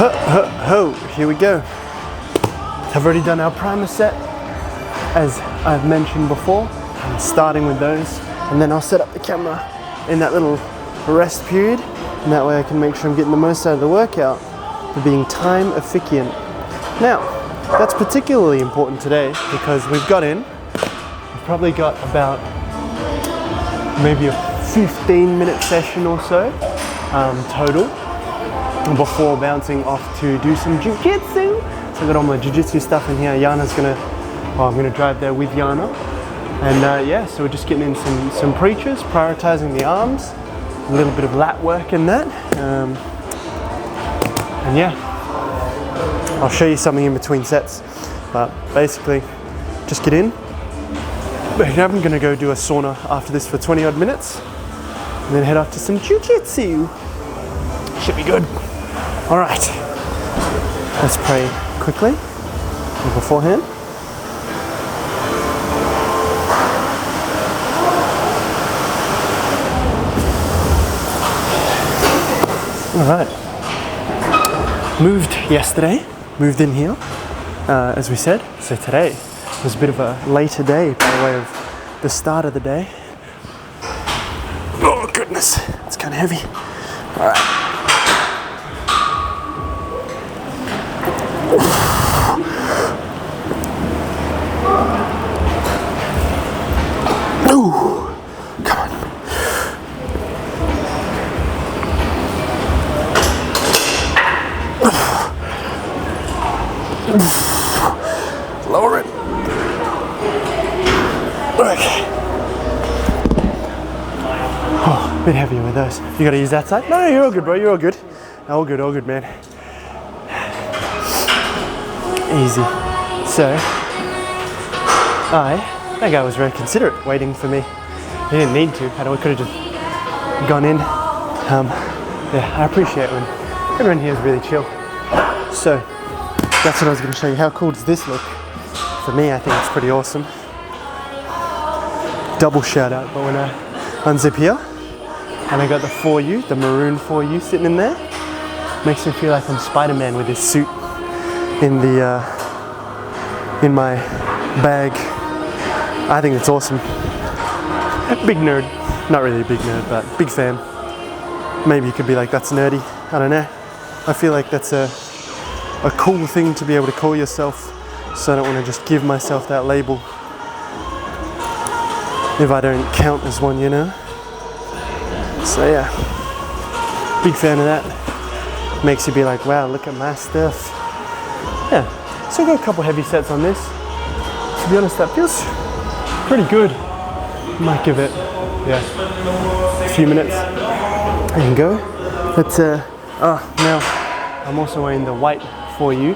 Here we go. I've already done our primer set, as I've mentioned before. I'm starting with those, and then I'll set up the camera in that little rest period, and that way I can make sure I'm getting the most out of the workout for being time efficient. Now, that's particularly important today because we've probably got about maybe a 15-minute session or so total before bouncing off to do some jiu-jitsu. So I've got all my jiu-jitsu stuff in here. I'm gonna drive there with Yana. And yeah, so we're just getting in some preachers, prioritizing the arms, a little bit of lat work in that. And yeah, I'll show you something in between sets. But basically, just get in. I'm gonna go do a sauna after this for 20 odd minutes, and then head off to some jiu-jitsu. Should be good. All right, let's pray quickly beforehand. All right, moved yesterday, moved in here, as we said. So today was a bit of a later day by way of the start of the day. Oh goodness, it's kind of heavy. All right. Ooh, come on. Lower it. Okay. Oh, a bit heavier with those. You gotta use that side? No, you're all good, bro. You're all good. All good, man. Easy. So, that guy was very considerate, waiting for me. He didn't need to. I could have just gone in. Yeah, I appreciate when everyone here is really chill. So, that's what I was going to show you. How cool does this look? For me, I think it's pretty awesome. Double shout out, but when I unzip here, and I got the 4U, the maroon 4U sitting in there, makes me feel like I'm Spider-Man with this suit in my bag. I think it's awesome. Big nerd. Not really a big nerd, but big fan. Maybe you could be like, that's nerdy. I don't know. I feel like that's a cool thing to be able to call yourself, so I don't want to just give myself that label if I don't count as one, you know? So yeah, big fan of that. Makes you be like, wow, look at my stuff. Yeah, so I've got a couple heavy sets on this. To be honest, that feels pretty good. Might give it, a few minutes and go. But now I'm also wearing the white 4U.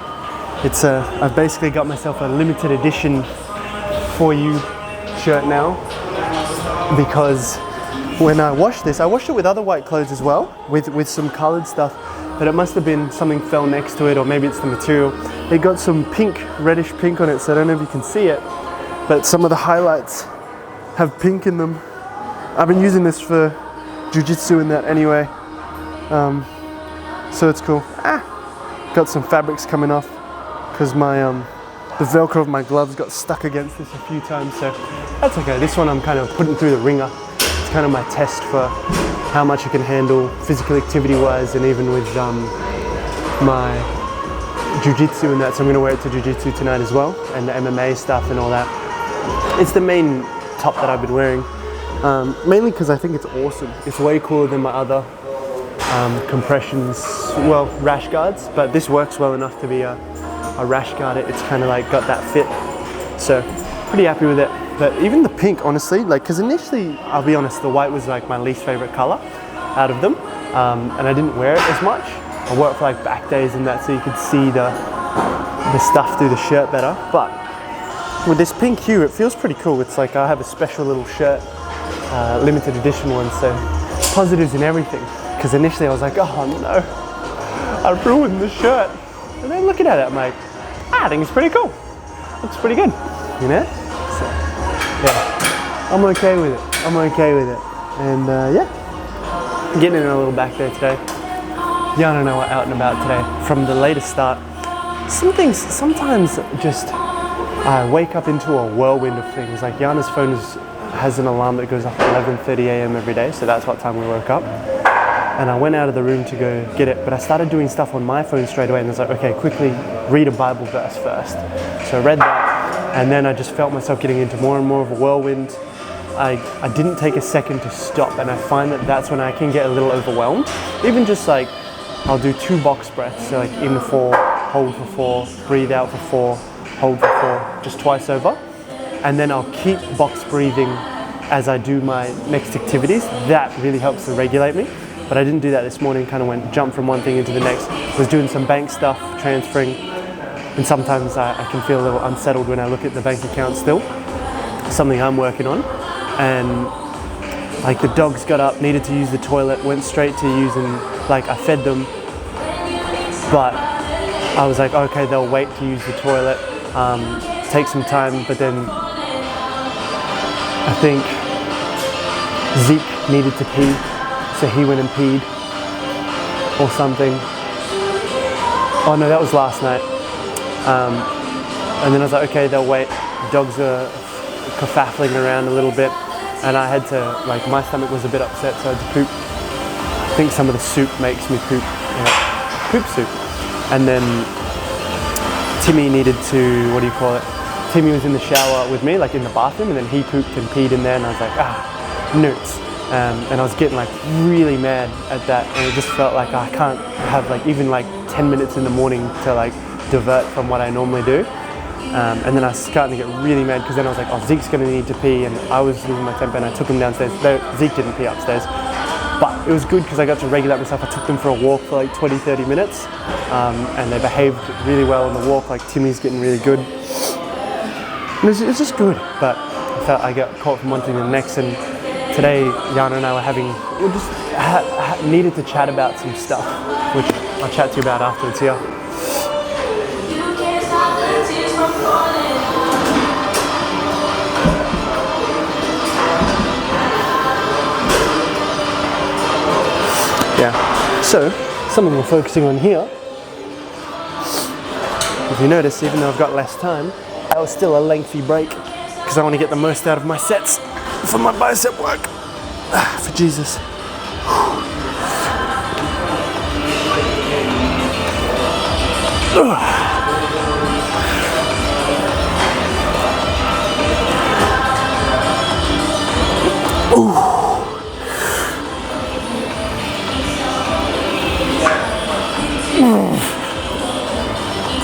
It's I've basically got myself a limited edition 4U shirt now, because when I washed this, I washed it with other white clothes as well, with some colored stuff, but it must have been something fell next to it, or maybe it's the material. It got some pink, reddish pink on it, so I don't know if you can see it, but some of the highlights have pink in them. I've been using this for jiu-jitsu and that anyway, so it's cool. Got some fabrics coming off because my the Velcro of my gloves got stuck against this a few times, so that's okay. This one I'm kind of putting through the ringer. It's kind of my test for how much I can handle physical activity wise, and even with my jiu-jitsu and that, so I'm going to wear it to jiu-jitsu tonight as well, and the MMA stuff and all that. It's the main top that I've been wearing, mainly because I think it's awesome. It's way cooler than my other compressions, well, rash guards, but this works well enough to be a rash guard. It's kind of like got that fit, so pretty happy with it. But even the pink, honestly, like, because initially, I'll be honest, the white was like my least favorite color out of them, and I didn't wear it as much. I wore it for like back days and that, so you could see the stuff through the shirt better. But with this pink hue, it feels pretty cool. It's like I have a special little shirt, limited edition one, so positives in everything. Because initially I was like, oh no, I ruined the shirt. And then looking at it, I'm like, I think it's pretty cool. Looks pretty good, you know? So, yeah, I'm okay with it. And yeah, getting in a little back there today. Yana and I were out and about today from the latest start. Some things, sometimes just I wake up into a whirlwind of things. Like Yana's phone has an alarm that goes off at 11:30 a.m. every day, so that's what time we woke up. And I went out of the room to go get it, but I started doing stuff on my phone straight away, and I was like, okay, quickly read a Bible verse first. So I read that, and then I just felt myself getting into more and more of a whirlwind. I didn't take a second to stop, and I find that that's when I can get a little overwhelmed. Even just like, I'll do 2 box breaths, so like in 4, hold for 4, breathe out for 4, hold for 4, just twice over. And then I'll keep box breathing as I do my next activities. That really helps to regulate me. But I didn't do that this morning, kind of jumped from one thing into the next. Was doing some bank stuff, transferring, and sometimes I can feel a little unsettled when I look at the bank account still. Something I'm working on. And like the dogs got up, needed to use the toilet, went straight to using, like I fed them, but I was like, okay, they'll wait to use the toilet, take some time, but then I think Zeke needed to pee. So he went and peed or something. Oh no, that was last night. And then I was like, okay, they'll wait. The dogs are kerfuffling around a little bit. And I had to, like, my stomach was a bit upset, so I had to poop. I think some of the soup makes me poop. Yeah, poop soup. And then Timmy needed to, what do you call it? Timmy was in the shower with me, like in the bathroom, and then he pooped and peed in there, and I was like, newts. And I was getting like really mad at that, and it just felt like I can't have like even like 10 minutes in the morning to like divert from what I normally do. And then I was starting to get really mad because then I was like, oh, Zeke's gonna need to pee, and I was losing my temper, and I took him downstairs. Zeke didn't pee upstairs, but it was good because I got to regulate myself. I took them for a walk for like 20-30 minutes, and they behaved really well on the walk. Like Timmy's getting really good. And it's just good, but I felt I got caught from one thing to the next. And today, Yana and I were just needed to chat about some stuff, which I'll chat to you about afterwards here. Yeah, so something we're focusing on here, if you notice, even though I've got less time, that was still a lengthy break because I want to get the most out of my sets for my bicep work. For Jesus.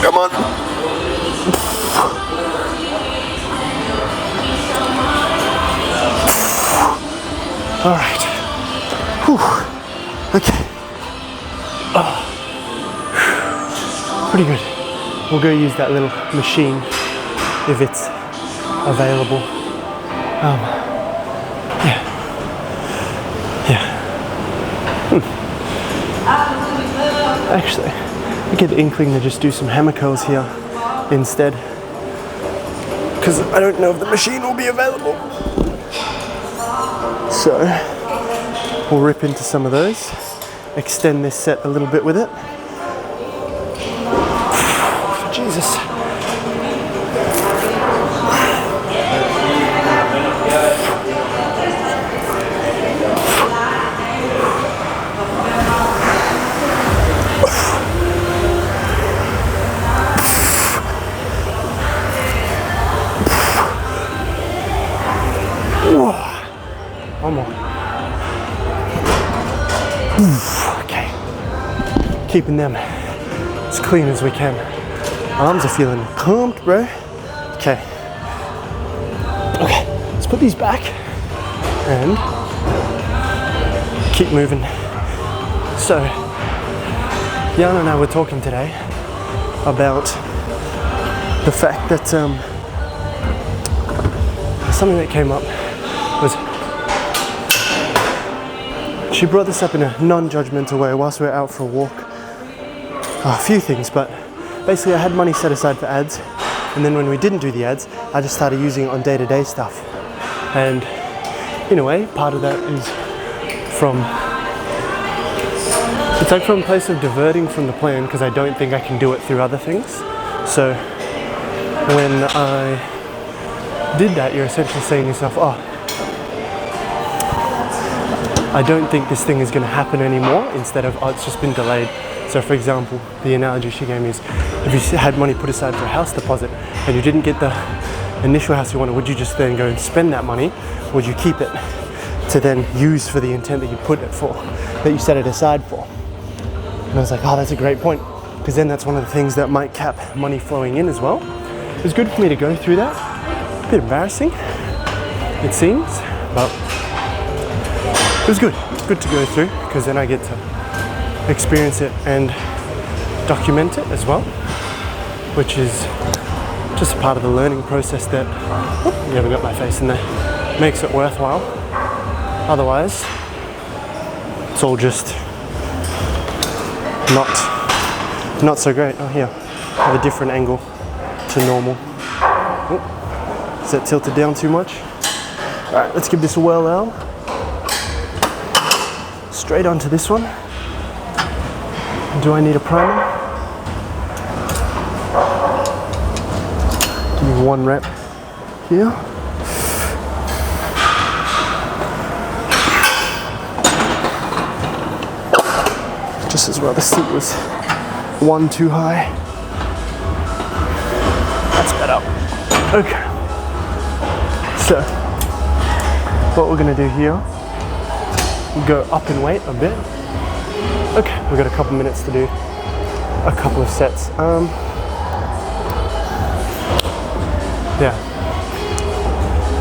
Come on. All right. Whew. Okay. Pretty good. We'll go use that little machine if it's available. Actually, I get the inkling to just do some hammer curls here instead, because I don't know if the machine will be available. So we'll rip into some of those, extend this set a little bit with it. Jesus. One more. Okay. Keeping them as clean as we can. Arms are feeling pumped, bro. Okay. Okay, let's put these back and keep moving. So, Yana and I were talking today about the fact that something that came up was she brought this up in a non-judgmental way whilst we were out for a walk. A few things, but basically I had money set aside for ads, and then when we didn't do the ads, I just started using it on day-to-day stuff. And in a way, part of that is from It's like from a place of diverting from the plan because I don't think I can do it through other things. So when I did that, you're essentially saying to yourself, oh, I don't think this thing is going to happen anymore, instead of, oh, it's just been delayed. So for example, the analogy she gave me is, if you had money put aside for a house deposit and you didn't get the initial house you wanted, would you just then go and spend that money? Or would you keep it to then use for the intent that you put it for, that you set it aside for? And I was like, oh, that's a great point, because then that's one of the things that might cap money flowing in as well. It was good for me to go through that. A bit embarrassing, it seems, but it was good. It's good to go through, because then I get to experience it and document it as well, which is just a part of the learning process that, you haven't got my face in there, makes it worthwhile. Otherwise, it's all just not so great. Oh, here, I have a different angle to normal. Oh, is that tilted down too much? All right, let's give this a whirl out. Straight onto this one. Do I need a primer? Give me 1 rep here. Just as well the seat was 1 too high. That's better. Okay. So, what we're gonna do here, we'll go up in weight a bit. Okay, we've got a couple minutes to do a couple of sets. Yeah.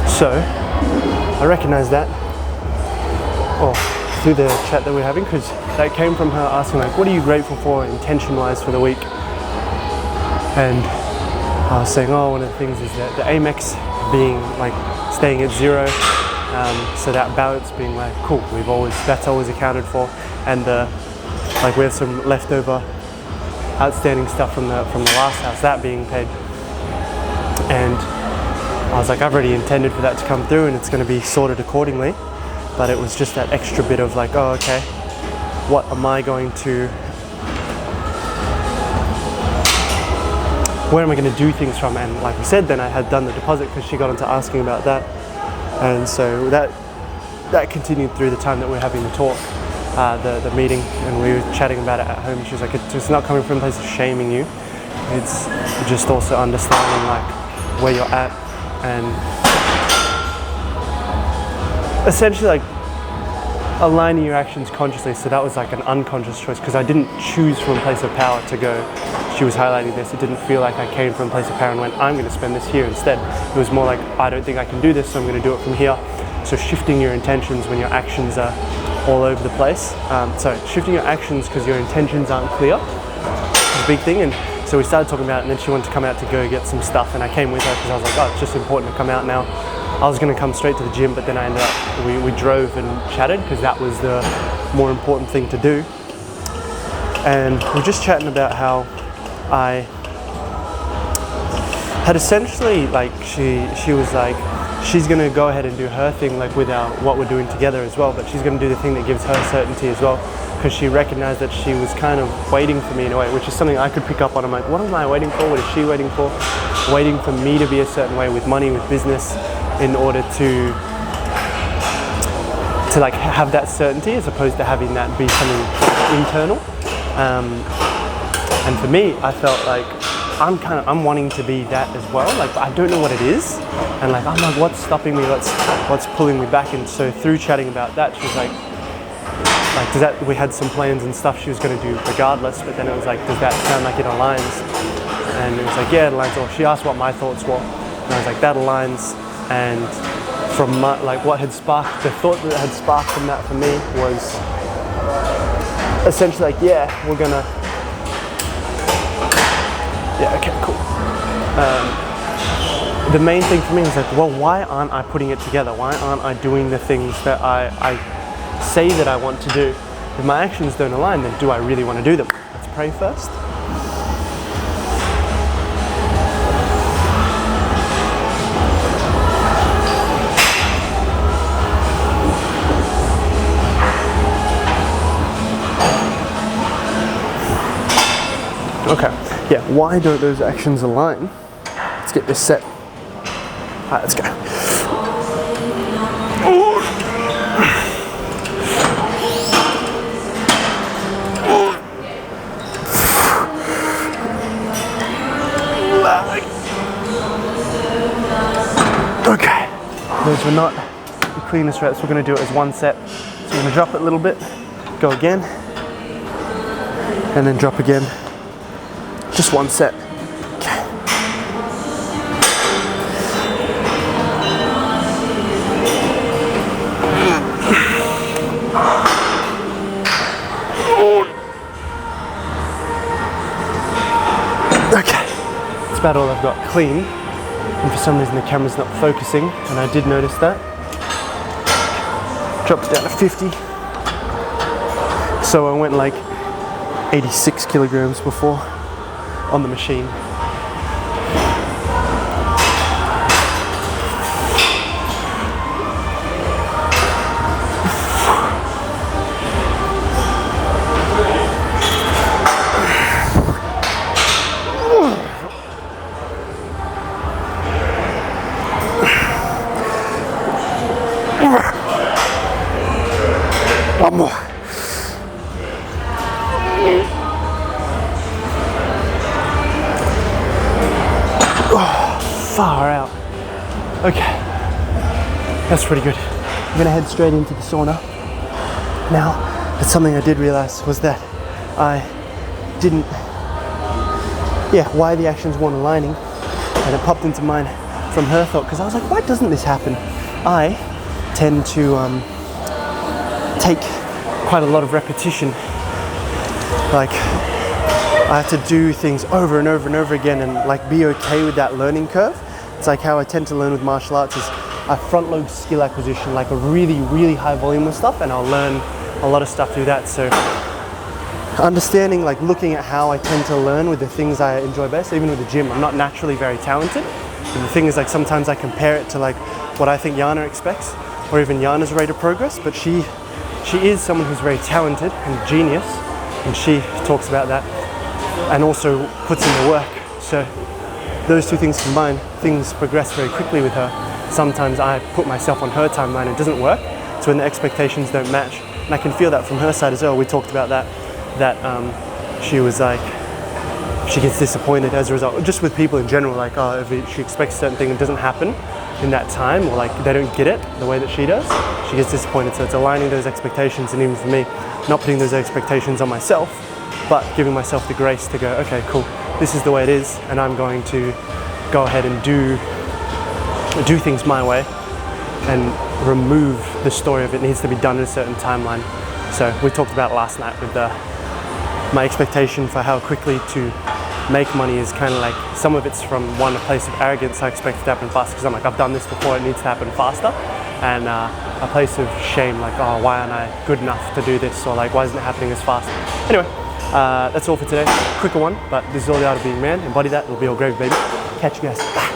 So, I recognize that. Oh, through the chat that we're having, because that came from her asking like, what are you grateful for intention-wise for the week? And I was saying, oh, one of the things is that the Amex being like staying at 0, so that balance being like, cool, that's always accounted for, and like we have some leftover outstanding stuff from the last house, that being paid. And I was like, I've already intended for that to come through and it's going to be sorted accordingly. But it was just that extra bit of like, oh, okay, what am I going to, where am I going to do things from? And like we said, then I had done the deposit because she got into asking about that. And so that continued through the time that we were having the talk, the meeting, and we were chatting about it at home. She was like, it's not coming from a place of shaming you. It's just also understanding like where you're at and essentially like aligning your actions consciously. So that was like an unconscious choice because I didn't choose from a place of power to go. She was highlighting this. It didn't feel like I came from a place of power and went, I'm going to spend this here instead. It was more like, I don't think I can do this, so I'm going to do it from here. So shifting your intentions when your actions are all over the place. So shifting your actions because your intentions aren't clear is a big thing. And so we started talking about it, and then she wanted to come out to go get some stuff, and I came with her because I was like, oh, it's just important to come out now. I was going to come straight to the gym, but then I ended up, we drove and chatted because that was the more important thing to do. And we're just chatting about how I had essentially, like, she was like, she's going to go ahead and do her thing, like with what we're doing together as well, but she's going to do the thing that gives her certainty as well, because she recognized that she was kind of waiting for me in a way, which is something I could pick up on. I'm like, what am I waiting for? What is she waiting for? Waiting for me to be a certain way with money, with business, in order to like have that certainty, as opposed to having that be something internal. And for me, I felt like I'm wanting to be that as well. Like, but I don't know what it is, and like I'm like, what's stopping me? What's pulling me back? And so through chatting about that, she was like, does that? We had some plans and stuff she was going to do regardless, but then it was like, does that sound like it aligns? And it was like, yeah, it aligns. Or she asked what my thoughts were, and I was like, that aligns. And from my, like what had sparked, the thought that had sparked from that for me was essentially like, yeah, we're gonna, yeah, okay, cool. The main thing for me is like, well, why aren't I putting it together? Why aren't I doing the things that I say that I want to do? If my actions don't align, then do I really want to do them? Let's pray first. yeah, why don't those actions align? Let's get this set. All right, let's go. Okay, those were not the cleanest reps. We're gonna do it as one set. So we're gonna drop it a little bit, go again, and then drop again. Just one set. Okay. Okay, that's about all I've got clean. And for some reason the camera's not focusing, and I did notice that. Dropped it down to 50. So I went like 86 kilograms before on the machine. One more. Oh, far out. Okay, that's pretty good. I'm gonna head straight into the sauna. Now, that's something I did realize was that I didn't, why the actions weren't aligning, and it popped into mind from her thought, because I was like, why doesn't this happen? I tend to take quite a lot of repetition. Like, I have to do things over and over and over again and like be okay with that learning curve. It's like how I tend to learn with martial arts is I front load skill acquisition, like a really, really high volume of stuff, and I'll learn a lot of stuff through that. So understanding, like looking at how I tend to learn with the things I enjoy best, even with the gym, I'm not naturally very talented. And the thing is, like, sometimes I compare it to like what I think Yana expects, or even Yana's rate of progress, but she is someone who's very talented and genius, and she talks about that and also puts in the work. So those two things combined, things progress very quickly with her. Sometimes I put myself on her timeline and it doesn't work, so when the expectations don't match, and I can feel that from her side as well. We talked about that she was like, she gets disappointed as a result, just with people in general, like, oh, if she expects a certain thing and it doesn't happen in that time, or like they don't get it the way that she does, she gets disappointed. So it's aligning those expectations, and even for me, not putting those expectations on myself, but giving myself the grace to go, okay, cool, this is the way it is, and I'm going to go ahead and do things my way and remove the story of it needs to be done in a certain timeline. So we talked about it last night with my expectation for how quickly to make money is kind of like, some of it's from a place of arrogance. I expect it to happen fast because I'm like, I've done this before, it needs to happen faster. And a place of shame, like, oh, why aren't I good enough to do this? Or like, why isn't it happening as fast? Anyway, that's all for today. Quicker one, but this is all the art of being man. Embody that, it'll be all gravy, baby. Catch you guys. Bye.